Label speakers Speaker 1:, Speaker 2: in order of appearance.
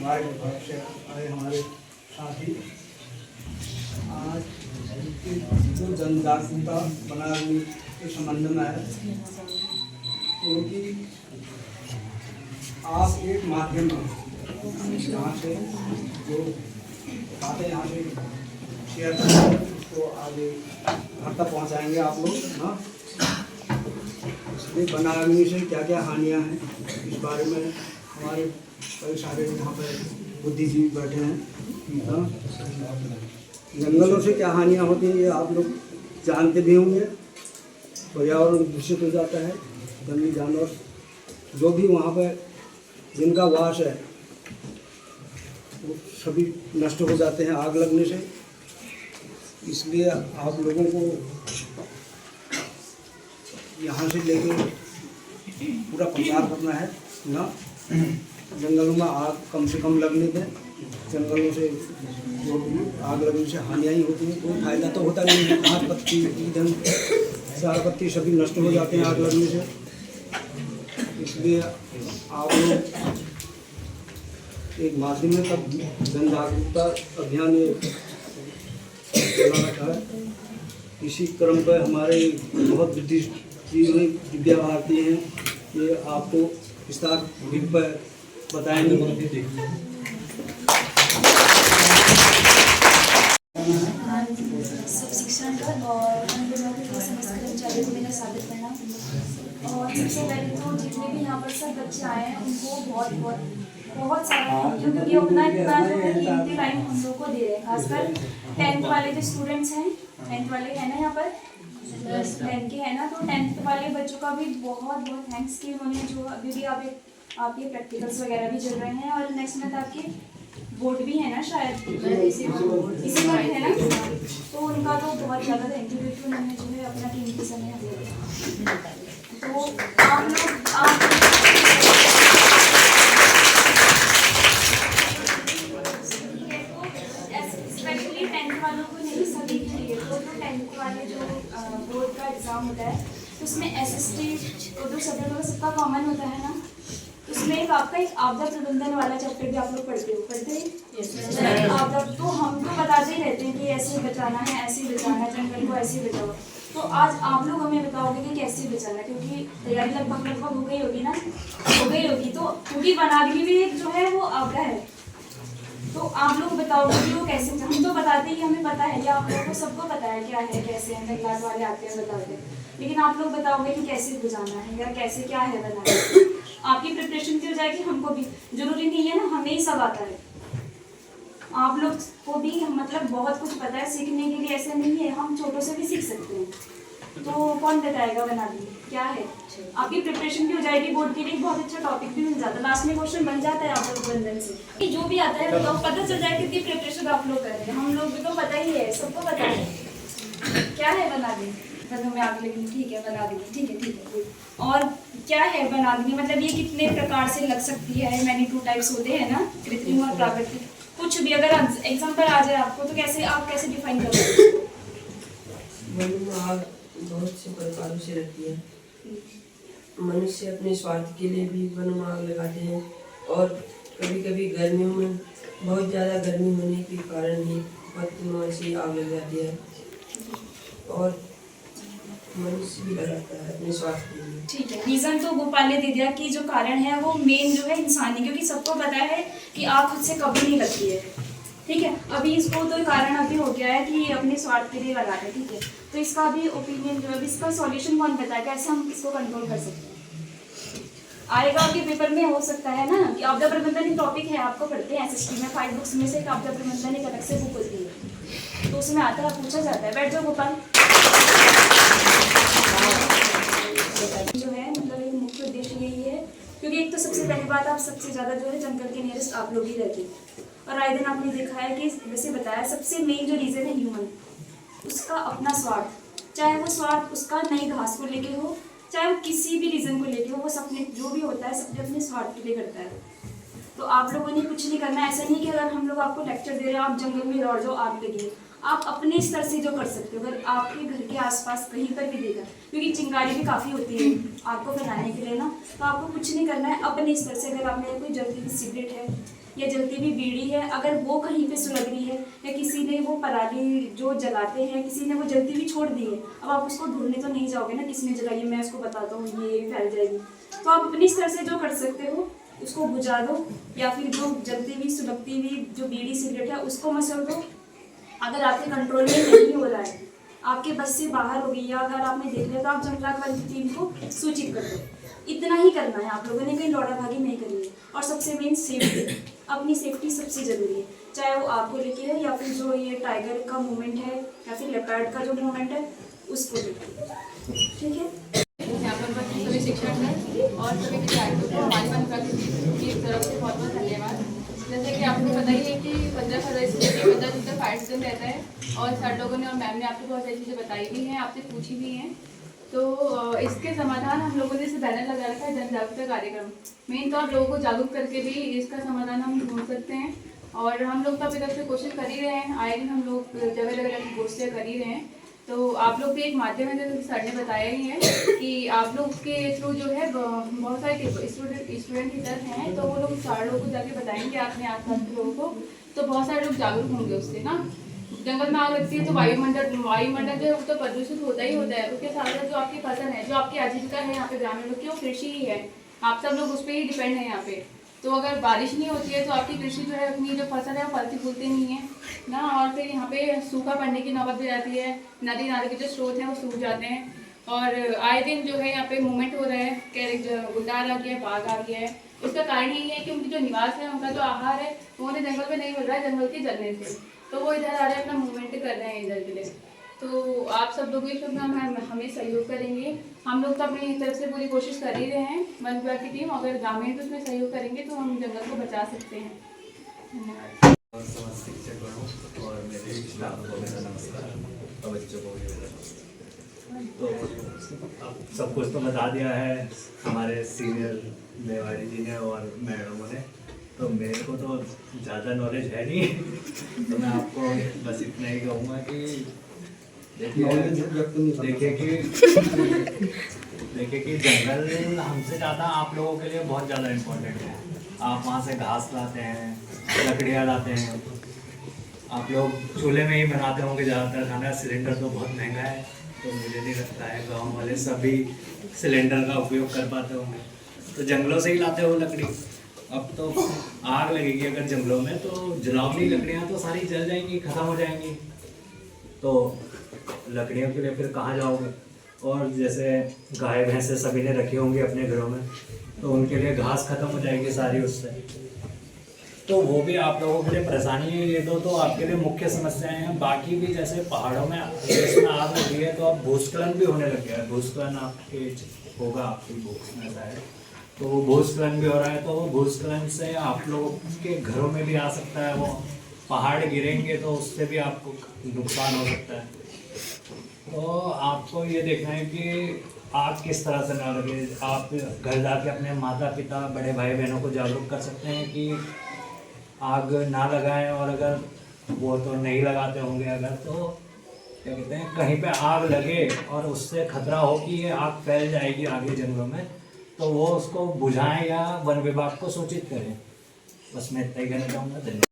Speaker 1: हमारे विभाग से आए हमारे साथी आज जो जन जागरूकता बनाने के संबंध में है, क्योंकि आप एक माध्यम यहाँ से जो बातें यहाँ से शेयर करेंगे तो आगे घर तक पहुँचाएंगे आप लोग। हाँ, इसलिए वनाग्नि से क्या क्या हानियाँ हैं इस बारे में हमारे कई सारे यहाँ पर बुद्धिजीवी बैठे हैं। हाँ, जंगलों से क्या हानियाँ होती हैं ये आप लोग जानते भी होंगे। पर्यावरण दूषित हो जाता है, जंगली जानवर जो भी वहाँ पर जिनका वास है वो सभी नष्ट हो जाते हैं आग लगने से। इसलिए आप लोगों को यहाँ से लेकर पूरा प्रचार करना है ना, जंगलों में आग कम से कम लगने दें। जंगलों से जो भी आग लगने से हानियाँ ही होती हैं, कोई फायदा तो होता नहीं है। घास पत्ती ईंधन चार पत्ती सभी नष्ट हो जाते हैं आग लगने से। इसलिए आप लोग एक माध्यम में तब जन जागरूकता अभियान चला रखा है। इसी क्रम पर हमारे बहुत बुद्धिजीवी विद्या भारती हैं, ये आपको विस्तार पर बताएंगे।
Speaker 2: सब शिक्षण पर और समस्त कर्मचारियों को मेरा स्वागत करना। और सबसे पहले तो जितने भी यहाँ पर सब बच्चे आए हैं उनको बहुत सारा थैंक यू, क्योंकि अपना इतना जो है कीमती टाइम हम लोग को दे रहे हैं। खासकर 10th वाले जो स्टूडेंट्स हैं, 10th वाले हैं ना यहाँ पर 10th के हैं ना, तो 10th वाले बच्चों का भी बहुत थैंक्स कि उन्होंने जो अभी भी आपके प्रैक्टिकल्स वगैरह भी चल रहे हैं और नेक्स्ट मंथ आपके बोर्ड भी है ना, शायद इसी मंथ है ना, तो उनका तो बहुत ज़्यादा थैंक यू, क्योंकि उन्होंने जो है अपना कीमती समय हमें दिया। तो आप लोग स्पेशली 10th वालों को नहीं, सभी के लिए तो 10th वाले जो बोर्ड का एग्ज़ाम होता है तो उसमें SST तो सब्जेक्ट होगा, सबका कॉमन होता है ना, उसमें एक आपदा प्रबंधन वाला चैप्टर भी आप लोग पढ़ते हैं आपदा। तो हम तो बताते ही रहते हैं कि ऐसे बचाना है, ऐसे बचाना है, जंगल को ऐसे बचाओ। तो आज आप लोग हमें बताओगे कि कैसे बचाना है, क्योंकि तैयारी लगभग हो गई होगी ना, तो क्योंकि वनाग्नि भी एक जो है वो आपदा है। तो आप लोग बताओगे कि वो कैसे, हम तो बताते ही, हमें पता है, या आप लोगों को सबको पता है क्या है कैसे है, क्लास वाले आते हैं बताते हैं, लेकिन आप लोग बताओगे कि कैसे बुझाना है या कैसे क्या है बनाना। आपकी प्रिपरेशन भी हो जाएगी, हमको भी जरूरी नहीं है ना हमें ही सब आता है, आप लोग को भी मतलब बहुत कुछ पता है सीखने के लिए। ऐसा नहीं है, हम छोटों से भी सीख सकते हैं। तो कौन बताएगा बनाने क्या है, आपकी प्रिपरेशन भी हो जाएगी, बोर्ड के लिए बहुत अच्छा टॉपिक भी मिल जाता है, लास्ट में क्वेश्चन बन जाता है आपका प्रबंधन से। जो भी आता है बताओ, पता चल जाए कितनी प्रिपरेशन आप लोग कर रहे हैं। हम लोग भी तो पता ही है, सबको पता है क्या है बनाने। में आग लगी, ठीक है बना देंगे, ठीक है। और क्या है बनाग्नि, मतलब ये कितने प्रकार से लग सकती है। मैंने 2 टाइप्स होते हैं ना, कृत्रिम और प्राकृतिक। कुछ भी अगर एग्जांपल आ जाए आपको तो आप कैसे डिफाइन करोगे?
Speaker 3: आग बहुत से प्रकारों से लगती है। मनुष्य अपने स्वार्थ के लिए भी वन में आग लगाते हैं, और कभी कभी गर्मियों में बहुत ज़्यादा गर्मी होने के कारण ही पत्तियों में ऐसी आग लग जाती है, और मनुष्य भी लगाता है अपने स्वास्थ्य के लिए।
Speaker 2: ठीक है, रीजन तो गोपाल ने दे दिया कि जो कारण है वो मेन जो है इंसान है, क्योंकि सबको पता है कि आग खुद से कभी नहीं लगती है। ठीक है, अभी इसको तो कारण अभी हो गया है कि अपने स्वार्थ के लिए लगा रहे हैं। ठीक है, तो इसका भी ओपिनियन जो है, इसका सॉल्यूशन कौन बताएगा, ऐसे हम इसको कंट्रोल कर सकते हैं। आएगा आपके पेपर में, हो सकता है ना कि आपदा प्रबंधन एक टॉपिक है, आपको पढ़ते हैं SST में 5 बुक्स में से एक आपदा प्रबंधन एक अलग से बुक होती है, तो उसमें आता है, पूछा जाता है। बैठ जाओ गोपाल। जो है मतलब एक मुख्य उद्देश्य यही है, क्योंकि एक तो सबसे पहली बात, आप सबसे ज़्यादा जो है जंगल के नियरेस्ट आप लोग ही रहते हैं, और आए दिन आपने देखा है कि वैसे बताया सबसे मेन जो रीज़न है ह्यूमन, उसका अपना स्वार्थ, चाहे वो स्वार्थ उसका नई घास को लेके हो, चाहे वो किसी भी रीज़न को लेके हो, वो सबने जो भी होता है सबने अपने स्वार्थ के लिए करता है। तो आप लोगों ने कुछ नहीं करना। ऐसा नहीं कि अगर हम लोग आपको लेक्चर दे रहे हैं आप जंगल में दौड़ जाओ आग लगी, आप अपने स्तर से जो कर सकते हो, अगर आपके घर के आसपास कहीं पर भी देखा, क्योंकि चिंगारी भी काफ़ी होती है आग को फैलाने के लिए ना, तो आपको कुछ नहीं करना है। अपने स्तर से अगर आपने कोई जलती हुई सिगरेट है या जलती हुई बीड़ी है, अगर वो कहीं पे सुलग रही है या किसी ने वो पराली जो जलाते हैं किसी ने वो जलती हुई छोड़ दी है, अब आप उसको ढूंढने तो नहीं जाओगे ना किसने जलाई है, मैं उसको बताता हूँ ये फैल जाएगी। तो आप अपनी स्तर से जो कर सकते हो उसको बुझा दो, या फिर जो जलती हुई सुलगती हुई जो बीड़ी सिगरेट है उसको मसल दो। अगर आपके कंट्रोल में नहीं हो रहा है, आपके बस से बाहर हो गई, या अगर आपने देख लिया तो आप जंगलात वाली टीम को सूचित कर दो। इतना ही करना है, आप लोगों ने कहीं लौड़ा भागी नहीं करनी है। और सबसे मेन सेफ्टी, अपनी सेफ्टी सबसे जरूरी है, चाहे वो आपको लेके है या फिर जो ये टाइगर का मूवमेंट है या फिर लेपर्ड का जो मूवमेंट है उसको लेके, ठीक है।
Speaker 4: यहाँ पर सभी शिक्षक हैं और सभी विद्यार्थियों को हमारी वन विभाग की तरफ से बहुत बहुत धन्यवाद। जैसे कि आपको पता ही है कि 15 फरवरी से लेकर 15 जून तक फाइट दिन रहता है, और सर लोगों ने और मैम ने आपको बहुत सारी चीज़ें बताई भी हैं, आपसे पूछी भी हैं। तो इसके समाधान हम लोगों ने इसे बैनर लगा रखा है, जन जागरूकता कार्यक्रम। मेन तो आप लोगों को जागरूक करके भी इसका समाधान हम ढूंढ सकते हैं, और हम लोग तो अपनी तरफ से कोशिश कर ही रहे हैं। आए दिन हम लोग जगह जगह जाकर गोष्ठियाँ कर ही रहे हैं। तो आप लोग भी एक माध्यम है, जैसे सर ने बताया ही है कि आप लोग के थ्रू जो है बहुत सारे स्टूडेंट टीचर हैं, तो वो लोग सारे लोगों को जाके बताएंगे अपने आसपास के लोगों को, तो बहुत सारे लोग जागरूक होंगे उससे ना। जंगल में आग लगती है तो वायुमंडल जो है वो तो प्रदूषित होता ही होता है, उसके साथ साथ जो आपकी फसल है, जो आपकी आजीविका है यहाँ पे ग्रामीण लोग की, वो कृषि ही है। आप सब लोग उस पर ही डिपेंड है यहाँ पे। तो अगर बारिश नहीं होती है तो आपकी कृषि जो है, अपनी जो फसल है वो फलती फूलती नहीं है ना, और फिर यहाँ पे सूखा पड़ने की नौबत भी आती है, नदी नाले के जो स्रोत हैं वो सूख जाते हैं। और आए दिन जो है यहाँ पे मूवमेंट हो रहा है, गुंडार आ गया है, बाघ आ गया है। उसका कारण यही है कि उनकी जो निवास है, उनका जो आहार है वो उन्हें जंगल में नहीं मिल रहा है, जंगल के जलने से, तो वो इधर आ रहे हैं, अपना मूवमेंट कर रहे हैं इधर के लिए। तो आप सब लोग इसमें हमें सहयोग करेंगे। हम लोग तो अपनी तरफ से पूरी कोशिश कर ही रहे हैं, वन विभाग की टीम, अगर ग्रामीण भी उसमें सहयोग करेंगे तो हम जंगल को बचा सकते हैं। धन्यवाद।
Speaker 5: और समाज शिक्षकों और मेरे स्टाफ को मेरा नमस्कार, और बच्चों को भी मेरा नमस्कार। तो अब सब कुछ तो बता दिया है हमारे सीनियर मेवाड़ी जी ने और मैडमों ने, तो मेरे को तो ज़्यादा नॉलेज है नहीं, तो मैं आपको बस इतना ही कहूँगा कि देखिए कि जंगल हमसे ज़्यादा आप लोगों के लिए बहुत ज़्यादा इम्पोर्टेंट है। आप वहाँ से घास लाते हैं, लकड़ियाँ लाते हैं, आप लोग चूल्हे में ही बनाते होंगे ज़्यादातर खाना। सिलेंडर तो बहुत महंगा है, तो मुझे नहीं लगता है गांव वाले सभी सिलेंडर का उपयोग कर पाते होंगे, तो जंगलों से ही लाते हो लकड़ी। अब तो आग लगेगी अगर जंगलों में, तो जलावनी लकड़ियाँ तो सारी जल जाएंगी, ख़त्म हो जाएंगी, तो लकड़ियों के लिए फिर कहाँ जाओगे। और जैसे गाय भैंसे सभी ने रखे होंगे अपने घरों में, तो उनके लिए घास खत्म हो जाएगी सारी उससे, तो वो भी आप लोगों के लिए परेशानी है। ये तो आपके लिए मुख्य समस्याएं हैं। बाकी भी जैसे पहाड़ों में इसमें आग लगी है, तो अब भूस्खलन भी होने लग गया है। भूस्खलन आपके होगा, आपकी बुक्स में ऐसा है, तो वो भूस्खलन भी हो रहा है, तो वो भूस्खलन से आप लोगों के घरों में भी आ सकता है। वो पहाड़ गिरेंगे तो उससे भी आपको नुकसान हो सकता है। तो आपको ये देखना है कि आग किस तरह से ना लगे। आप घर जाके अपने माता पिता, बड़े भाई बहनों को जागरूक कर सकते हैं कि आग ना लगाएं, और अगर वो तो नहीं लगाते होंगे अगर, तो क्या कहते हैं, कहीं पे आग लगे और उससे खतरा हो कि ये आग फैल जाएगी आगे जंगलों में, तो वो उसको बुझाएं या वन विभाग को सूचित करें। बस मैं इतना ही कहना चाहूँगा। धन्यवाद।